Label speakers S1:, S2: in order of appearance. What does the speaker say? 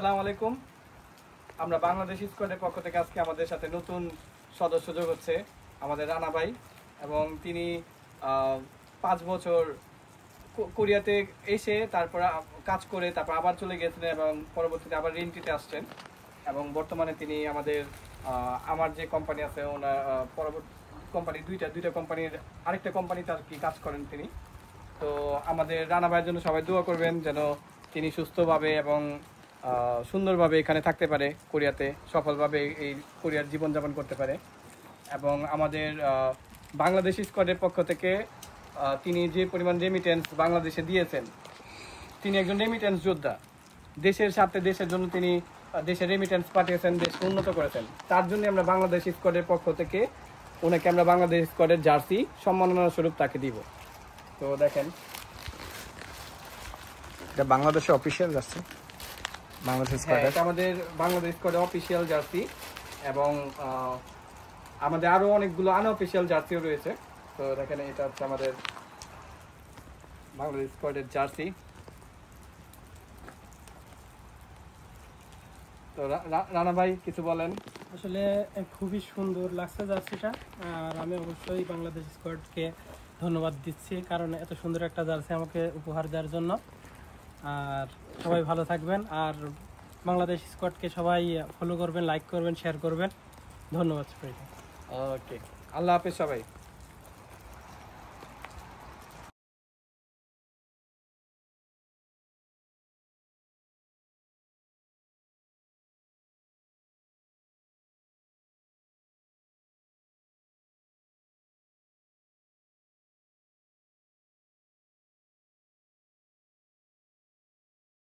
S1: আসসালামু আলাইকুম। আমরা বাংলাদেশ স্কোয়াডের পক্ষ থেকে আজকে আমাদের সাথে নতুন সদস্য যোগ হচ্ছে আমাদের রানা ভাই, এবং তিনি 5 বছর কোরিয়াতে এসে তারপর কাজ করে তারপর আবার চলে গেছিলেন এবং পরবর্তীতে আবার রেন্টিতে আসছেন, এবং বর্তমানে তিনি আমাদের আমার যে কোম্পানি আছে ওনার পরবর্তী কোম্পানি দুইটা কোম্পানির আরেকটা কোম্পানিতে আর কি কাজ করেন তিনি। তো আমাদের রানা ভাইয়ের জন্য সবাই দোয়া করবেন যেন তিনি সুস্থভাবে এবং সুন্দরভাবে এখানে থাকতে পারে, কোরিয়াতে সফলভাবে এই কোরিয়ার জীবনযাপন করতে পারে। এবং আমাদের বাংলাদেশ স্কোয়াডের পক্ষ থেকে তিনি যে পরিমাণ রেমিটেন্স বাংলাদেশে দিয়েছেন, তিনি একজন রেমিটেন্স যোদ্ধা। দেশের স্বার্থে দেশের জন্য তিনি দেশের রেমিটেন্স পাঠিয়েছেন, দেশকে উন্নত করেছেন। তার জন্য আমরা বাংলাদেশ স্কোয়াডের পক্ষ থেকে ওনাকে আমরা বাংলাদেশ স্কোয়াডের জার্সি সম্মাননা স্বরূপ তাকে দিব। তো দেখেন,
S2: এটা বাংলাদেশের অফিসিয়াল জার্সি, বাংলাদেশ স্কোয়াড।
S1: এটা আমাদের বাংলাদেশ স্কোয়াডের অফিসিয়াল জার্সি, এবং আমাদের আরো অনেকগুলো আনঅফিসিয়াল জার্সিও রয়েছে। তো দেখেন, এটা হচ্ছে আমাদের বাংলাদেশ স্কোয়াডের জার্সি। তো রানা ভাই কিছু বলেন।
S3: আসলে খুবই সুন্দর লাগছে জার্সিটা, আর আমি অবশ্যই বাংলাদেশ স্কোয়াডকে ধন্যবাদ দিচ্ছি, কারণ এত সুন্দর একটা জার্সি আমাকে উপহার দেওয়ার জন্য। আর সবাই ভালো থাকবেন, আর বাংলাদেশ স্কোয়াডকে সবাই ফলো করবেন, লাইক করবেন, শেয়ার করবেন। ধন্যবাদ সবাইকে।
S1: ওকে, আল্লাহ হাফেজ সবাই।